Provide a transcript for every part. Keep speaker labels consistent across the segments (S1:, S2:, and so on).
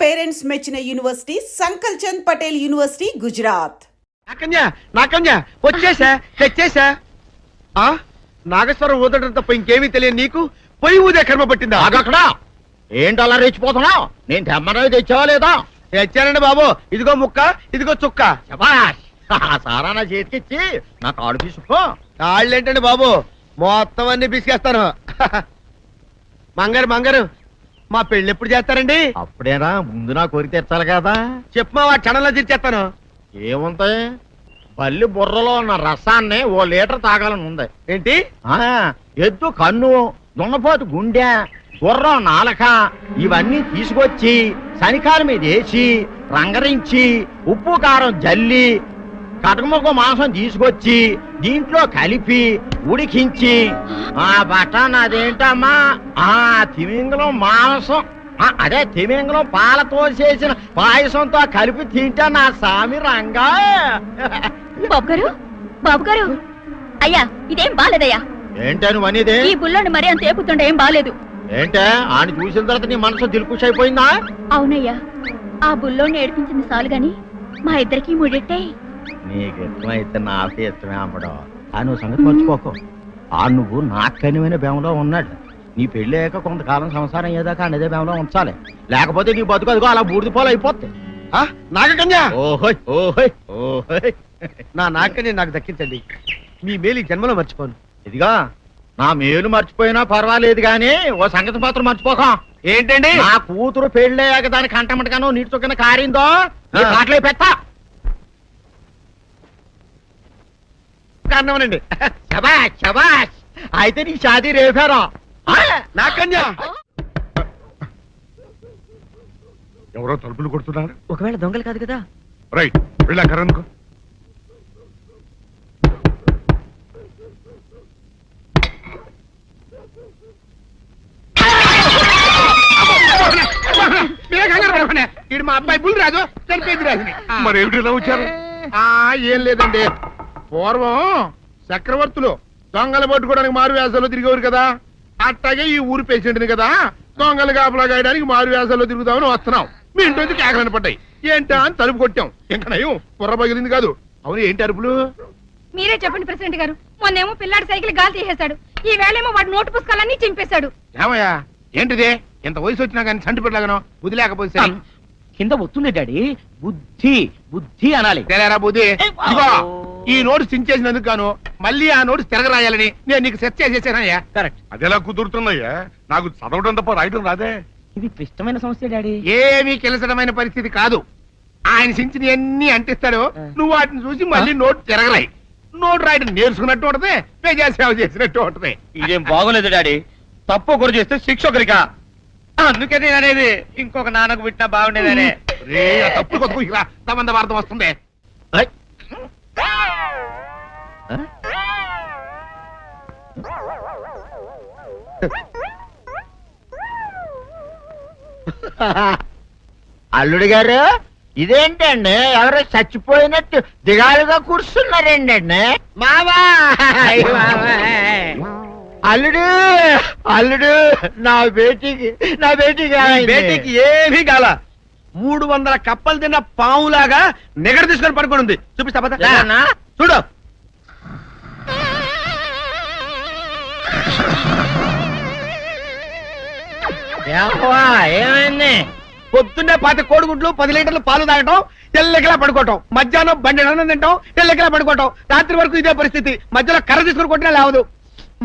S1: Parents మెచ్చిన university సంకల్ Chand Patel university Gujarat.
S2: నాకన్యా వచ్చేసా తెచ్చేసా. నాగేశ్వరం ఊదటం తప్ప ఇంకేమీ తెలియదు నీకు. పొయ్యి ఊదే కర్మ పట్టిందా?
S3: అక్కడ ఏంటి అలా రెచ్చిపోతున్నావు? నేను తెమ్మనవి తెచ్చావా లేదా?
S2: తెచ్చానండి బాబు. ఇదిగో ముక్క, ఇదిగో చుక్క.
S3: సారా నా చేతికిచ్చి నా కాడు తీసుకో.
S2: కాళ్ళేంటండి బాబు, మొత్తం అన్ని బిసికేస్తాను. మంగారు మా పెళ్ళి ఎప్పుడు చేస్తారండి?
S3: అప్పుడేనా, ముందు నా కోరిక తెచ్చాలి కదా.
S2: చెప్పు మా క్షణంలో తీర్చేస్తాను.
S3: ఏముంటాయి, బల్లి బుర్రలో ఉన్న రసాన్ని 1 లీటర్ తాగాలని ఉంది.
S2: ఏంటి?
S3: ఎద్దు కన్ను, దున్నపోతు గుండె, గుర్రం నాలక ఇవన్నీ తీసుకొచ్చి శనికాల మీద వేసి రంగరించి ఉప్పు కారం జల్లి కటకముక్క మాంసం తీసుకొచ్చి దీంట్లో కలిపి ఉడికించి బటన్ అదేంటమ్మా తిమింగలం మాంసం, అదే తిమింగలం పాలతో చేసిన పాయసంతో కలిపి తింటా నా సామి రంగా.
S4: బాబు గారు అయ్యా, ఇదేం బాలేదయ్యా.
S3: ఏంటే నువ్వు అనేది?
S4: ఈ బుల్లోని మరీ అంత ఏపుతుండే ఏం బాలేదు.
S3: ఏంటే ఆయన చూసిన తర్వాత నీ మనసు దిల్కుష్ అయిపోయిందా?
S4: అవునయ్యా, ఆ బుల్లోని ఏడిపించింది చాలు గాని మా ఇద్దరికి ముడిట్టే.
S3: నీకు ఇష్టమైతే నాకే ఇష్టమే అమ్మడం. ఆ నువ్వు సంగతి మర్చిపోకు. నువ్వు నాకు కనివైన బేమలో ఉన్నాడు. నీ పెళ్లి అయ్యాక కొంతకాలం సంసారం ఏదాకా అన్నదే బేమలో ఉంచాలి, లేకపోతే నీ బతుకు అదిగో అలా బూడిదిపోలు అయిపోద్ది.
S2: నాగకన్యా,
S3: ఓహోయ్ ఓహోయ్ ఓహోయ్,
S2: నా నాగకన్య నాకు దక్కించండి. మీ మేలు ఈ జన్మలో మర్చిపోను.
S3: ఇదిగా నా మేలు మర్చిపోయినా పర్వాలేదు గాని ఓ సంగతి మాత్రం మర్చిపోకం.
S2: ఏంటండి?
S3: నా కూతురు పెళ్ళయ్యాక దానికి కంటమటగానో నీటి చొక్కన కారిందో కాట్లే పెట్టా
S2: కారణమనండి.
S3: శబాష్ శబాష్, అయితే నీ షాదీ రేపారా?
S2: నాకన్యా,
S5: ఎవరో తలుపులు కొడుతున్నారు.
S6: ఒకవేళ దొంగలు కాదు కదా?
S5: రైట్, వెళ్ళాకరనుకో.
S2: ఇడు మా అబ్బాయి బుల్ రాజు చనిపోయింది రాజుని.
S5: మరి ఏమిటి ఇలా వచ్చారు?
S2: ఏం లేదండి, పూర్వం చక్రవర్తులు దొంగలు పట్టుకోవడానికి మారు వేసాల్లో తిరిగేవారు కదా. అట్టాగే ఈ ఊరు పేషెంట్ని కదా దొంగలు కాపలా గాయడానికి మారు వేసాల్లో తిరుగుదామని వస్తున్నాం. మీ ఇంటి కేకలని పడ్డాయి. ఏంటా అని తలుపు కొట్టాం. ఇంకా నయం బుర్ర పగిలింది కాదు. అవును, ఏంటి అరుపులు?
S4: మీరే చెప్పండి ప్రెసిడెంట్ గారు. మొన్నేమో పిల్లాడి సైకిల్ గాలి తీసేశాడు, ఈ వేళేమో వాడి నోటు పుస్తకాలన్నీ చింపేశాడు.
S2: ఏమయ్యా ఏంటిదే? ఇంత వయసు వచ్చినా కానీ చంటి పెట్టలాగనో బుద్ధి లేకపోతే
S6: కింద వస్తుంది డాడీ. బుద్ధి బుద్ధి అనాలి.
S2: తెలియరా బుద్ధి? ఇదిగో ఈ నోట్స్ చించేసినందుకు గాను మళ్ళీ ఆ నోట్స్ తిరగరాయాలని నేను నీకు సెట్ చేసేసానయ్యా.
S6: కరెక్ట్.
S5: అది ఎలా కుదురుతున్నాయ్యా? నాకు చదవడం తప్ప రాయడం రాదే.
S6: ఇది క్లిష్టమైన సమస్య డాడీ.
S2: ఏమీ కిలసడమైన పరిస్థితి కాదు. ఆయన చించిన అన్ని అంటిస్తాడు, నువ్వు వాటిని చూసి మళ్ళీ నోట్ తిరగరాయి. నోట్ రాయడం నేర్చుకున్నట్టు ఉంటది, ప్రజా సేవ చేసినట్టు ఉంటది.
S6: ఇదేం బాగోలేదు డాడీ. తప్పు ఒకరు చేస్తే శిక్ష ఒకరికా? అందుకే నేను అనేది ఇంకొక నాన్నకు పుట్టినా బాగుండేదనే.
S2: రే తప్పుడు కొద్దు ఇలా సంబంధ వార్త వస్తుంది.
S3: అల్లుడు గారు, ఇదేంటండి ఎవరో చచ్చిపోయినట్టు దిగాలుగా కూర్చున్నారేంటండి? మావా అల్లుడు అల్లుడు, నా బేటీకి
S2: బేటీకి ఏమీ కాల. 300 కప్పలు తిన్న పావులాగా నిగడ తీసుకొని పడుకొని ఉంది. చూపిస్తా పద. చూడు.
S3: ఏమైంది?
S2: పొద్దున్నే 10 కోడిగుడ్లు 10 లీటర్లు పాలు తాగటం, తెల్లకిలా పడుకోవటం. మధ్యాహ్నం బండి అన్నం తింటాం, తెల్లకిలా పడుకోవటం. రాత్రి వరకు ఇదే పరిస్థితి. మధ్యలో కర్ర తీసుకుని కొట్టినా లేవదు.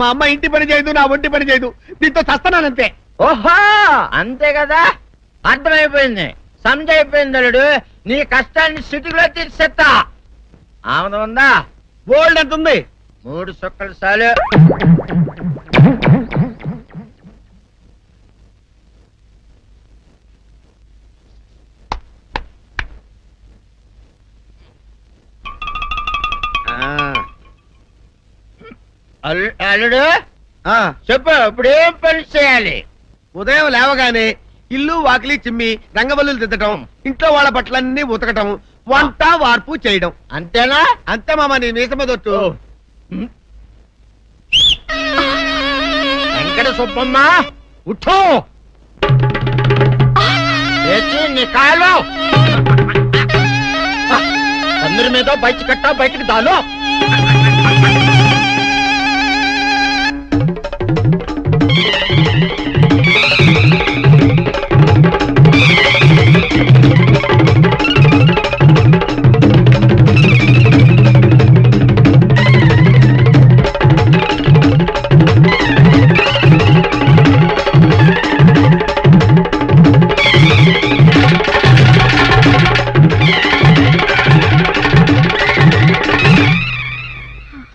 S2: మా అమ్మ ఇంటి పని చేయదు, నా ఒంటి పని చేయదు. దీంతో చస్తున్నానంతే.
S3: ఓహో, అంతే కదా, అర్థమైపోయింది, సమజైపోయింది. అల్లుడు, నీ కష్టాన్ని స్థితిలో తీర్చేస్తా. ఆమె ఉందా?
S2: గోల్డ్ ఎంత ఉంది?
S3: 3 సుక్కలు చాలు. అల్లుడు చెప్పు, ఇప్పుడు ఏం పని చేయాలి?
S2: ఉదయం లేవగానే ఇల్లు వాకిలి చిమ్మి రంగవల్లులు దిద్దటం, ఇంట్లో వాళ్ళ బట్టలన్నీ ఉతకటం, వంట వార్పు చేయడం.
S3: అంతేనా?
S2: అంతే మామ, నీ మీసమదొట్టు.
S3: వెంకట సుబ్బమ్మ, ఉఠో. తెచ్చి నీ కాలు అందరి మీద బయట కట్టా బయటకు దాలో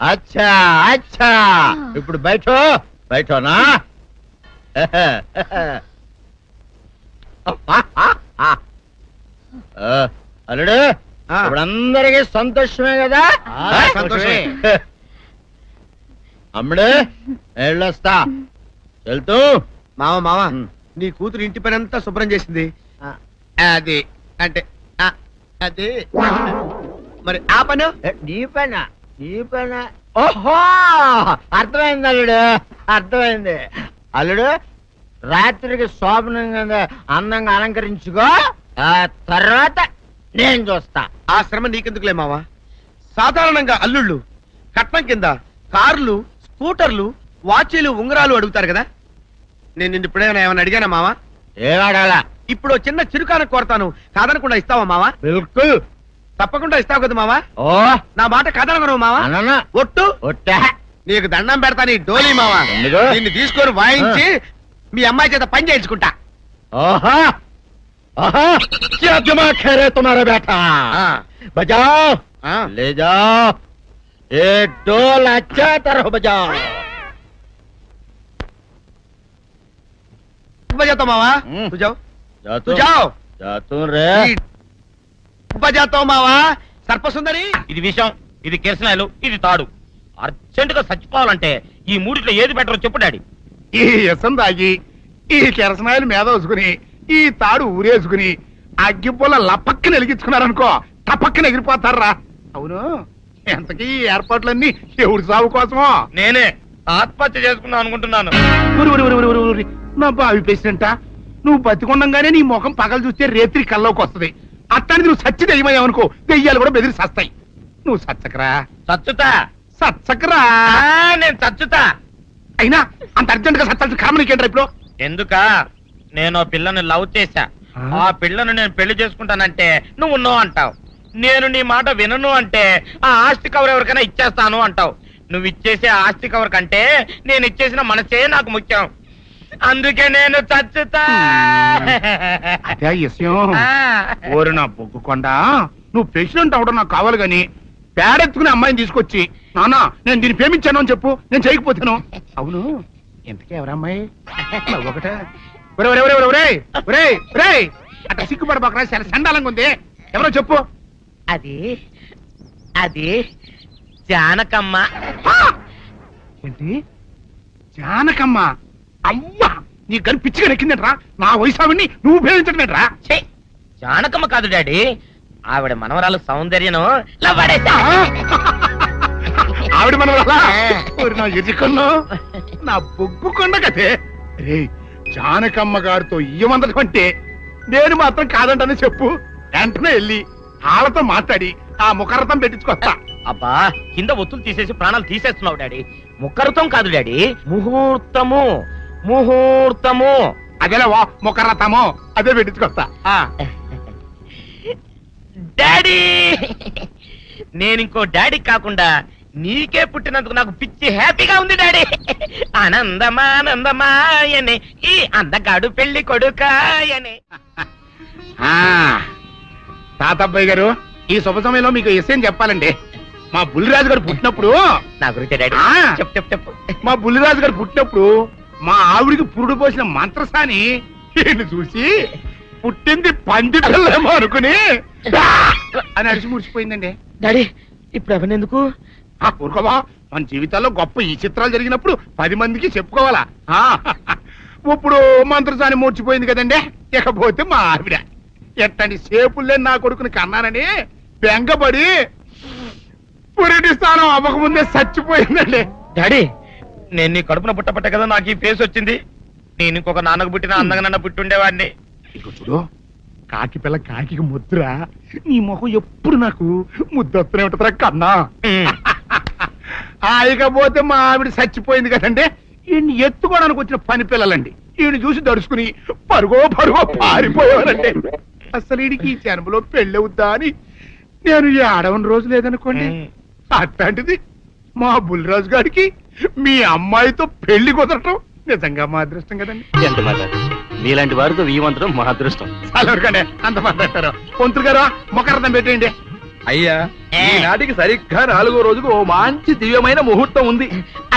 S3: అచ్చా అచ్చా ఇప్పుడు బయటనా అల్లుడు ఇప్పుడు అందరికి సంతోషమే కదా
S6: సంతోషమే.
S3: అమ్ముడు వెళ్ళొస్తా వెళ్తూ
S6: మామ నీ కూతురు ఇంటి పని అంతా శుభ్రం చేసింది అది అంటే అది మరి ఆ పను
S3: నీ పైన ఓహో అర్థమైంది అల్లుడు అర్థమైంది అల్లుడు రాత్రికి శోభనంగా అందంగా అలంకరించుకో ఆ తర్వాత నేను చూస్తా
S6: ఆ శ్రమ నీకెందుకులే మావా సాధారణంగా అల్లుళ్ళు కట్నం కింద కార్లు స్కూటర్లు వాచీలు ఉంగరాలు అడుగుతారు కదా నేను నిన్ను ఇప్పుడేమైనా ఏమైనా అడిగానా మావా
S3: ఏవాడాలా
S6: ఇప్పుడు ఓ చిన్న చిరుకాన కోరతాను కాదనకుండా ఇస్తావా మావా
S3: బిల్కుల్
S6: తప్పకుండా ఇస్తావు కదా మావా
S3: ఓ
S6: నా మాట కాదనగను మావా
S3: అననా
S6: ఒట్టు
S3: ఒట్టా
S6: నీకు దండం పెడతా నీ డోలీ మావా
S3: ఎందుకు?
S6: దీన్ని తీసుకొని వాయించి మీ అమ్మాయి చేత పని చేయించుకుంటా
S3: ओहा ओहा क्या दिमाग है रे तुम्हारा बेटा बजाओ ले जाओ ये डोल अच्छा तरह बजाओ
S6: बजाता मावा तू जाओ तू जाओ
S3: जातू रे
S6: बजाता मावा సర్పసుందరి
S7: ఇది విషం ఇది కిరసనాయలు ఇది తాడు అర్జెంట్ గా చచ్చిపోవాలంటే ఈ మూడిట్లో ఏది బెటర్ చెప్పు డాడీ
S2: ఈ ఎసం తాగి ఈ కెరసనాయలు మీద వేసుకుని ఈ తాడు ఊరేసుకుని అగ్గిపుల్ల లపక్కన వెలిగించుకున్నారనుకో టపక్కన ఎగిరిపోతారా అవును ఎంతకీ ఈ ఏర్పాట్లన్నీ ఎవరి సాగు కోసమో
S7: నేనే ఆత్మహత్య చేసుకుందాం అనుకుంటున్నాను
S2: ఊరి, ఊరి, ఊరి, ఊరి, ఊరి. నా బావి పేసినంట నువ్వు బతికొండంగానే నీ ముఖం పగలు చూస్తే రేత్రి కల్లోకి వస్తది అట్టానికి నువ్వు సచ్చి దెయ్యమయ్యావనుకో దెయ్యాలు కూడా బెదిరి సస్తాయి నువ్వు సచ్చకరా
S7: చచ్చుతా
S2: సచ్చకరా
S7: నేను చచ్చుతా
S2: అయినా అంత అర్జెంట్ గా సచ్చాల్సిన కర్మ నీకేంట్రా ఇప్పుడు
S7: ఎందుక నేను ఆ పిల్లని లవ్ చేశా ఆ పిల్లను నేను పెళ్లి చేసుకుంటానంటే నువ్వు నో అంటావు నేను నీ మాట వినను అంటే ఆ ఆస్తి కవర్ ఎవరికైనా ఇచ్చేస్తాను అంటావు నువ్వు ఇచ్చేసే ఆస్తి కవర్ కంటే నేను ఇచ్చేసిన మనసే నాకు ముఖ్యం అందుకే నేను చచ్చుతా
S2: అదే విషయం ఓరి నా బొగ్గుకొండ నువ్వు ప్రెసిడెంట్ అవడం నాకు కావాలి గాని పేడెత్తుకునే అమ్మాయిని తీసుకొచ్చి నానా నేను దీన్ని ప్రేమించాను అని చెప్పు నేను చేయకపోతాను అవును ఎంతకీ ఎవరమ్మాయి ఒకటే అట్లా సిగ్గుపడబాకరా చాలా సండాలంగా ఉంది ఎవరో చెప్పు
S7: అది అది జానకమ్మ
S2: ఏంటి జానకమ్మ అమ్మా నీ గని పిచ్చిగా నెక్కిందంట్రా నా వయసావిని నువ్వు ప్రేమించడమేట్రా
S7: ఛీ, జానకమ్మ కాదు డాడీ ఆవిడ మనవరాలు సౌందర్యను
S2: ఆవిడ మన నా ఎదుకుల్లో నా బొగ్గుకొండ కదే రే జానకమ్మ గారితో ఇయ్యమందడం అంటే నేను మాత్రం కాదంటని చెప్పు వెంటనే వెళ్ళి వాళ్ళతో మాట్లాడి ఆ ముఖరథం పెట్టించుకొస్తా
S7: అబ్బా కింద ఒత్తులు తీసేసి ప్రాణాలు తీసేస్తున్నావు డాడీ ముఖరుతం కాదు డాడీ ముహూర్తము ముహూర్తము
S2: అదేలే వా ముఖరథము అదే పెట్టించుకొస్తా
S7: డాడీ నేను ఇంకో డాడీ కాకుండా నీకే పుట్టినందుకు నాకు పిచ్చి హ్యాపీగా ఉంది డాడీ ఆనందమానందమాయనే ఈ అందగాడు పెళ్లి కొడుకాయనే
S2: తాతబ్బాయి గారు ఈ శుభ సమయంలో మీకు విషయం చెప్పాలండి మా బుల్లిరాజు గారు పుట్టినప్పుడు
S7: నా గురించి డాడీ
S2: ఆ.
S7: చెప్పు
S2: మా బుల్లిరాజు గారు పుట్టినప్పుడు మా ఆవిడికి పురుడు పోసిన మంత్రసాని ఈయన్ని చూసి పుట్టింది పంది పిల్లేమో అనుకుని "ఆ!" అని అరిచి ముడిచిపోయిందండి
S7: డాడీ ఇప్పుడు ఎవరినెందుకు
S2: ఆ ఊరుకోవా మన జీవితాల్లో గొప్ప ఈ చిత్రాలు జరిగినప్పుడు 10 మందికి చెప్పుకోవాలా ఆ, ఇప్పుడు మంత్రసాని మూర్చిపోయింది కదండి ఇకపోతే మా ఆవిడ ఎట్టండి సేపుల్లే నా కొడుకుని కన్నానని బెంగపడి పురిటి స్థానం అవ్వకముందే చచ్చిపోయిందండి
S7: డాడీ నేను నీ కడుపున పుట్టపట్ట కదా నాకు ఈ ఫేస్ వచ్చింది నేను ఇంకొక నాన్నకు పుట్టిన అందంగా నన్ను పుట్టుండేవాడిని
S2: ఇక చూడు కాకి పిల్ల కాకి ముద్దురా, నీ మొహం ఎప్పుడు నాకు ముద్దొత్తనే ఉంటుందిరా కన్నా. ఇకపోతే మా ఆవిడ చచ్చిపోయింది కదండి, ఈయన్ని ఎత్తుకోవడానికి వచ్చిన పని పిల్లలండి. ఈయన చూసి దడుచుకుని పరుగో పారిపోయేవారండి. అసలు ఈడికి ఈ జన్మలో పెళ్ళవుద్దా అని నేను ఏడవని రోజు లేదనుకోండి. అట్లాంటిది మా బుల్రాజు గారికి మీ అమ్మాయితో పెళ్లి కుదరటం నిజంగా మా అదృష్టం కదండి.
S8: ఎంత మాట, మీలాంటి వారితో వీయమంతరం మా అదృష్టం.
S2: చాలవరకండి, అంత మాట్లాడతారు. పొంతులు గారు మొకరదం పెట్టేయండి.
S6: అయ్యా ఈనాటికి సరిగ్గా 4వ రోజుకు ఓ మంచి దివ్యమైన ముహూర్తం ఉంది.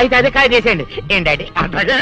S7: అయితే అదే కాయ చేసేయండి ఏంటంటే
S2: అట్లాగే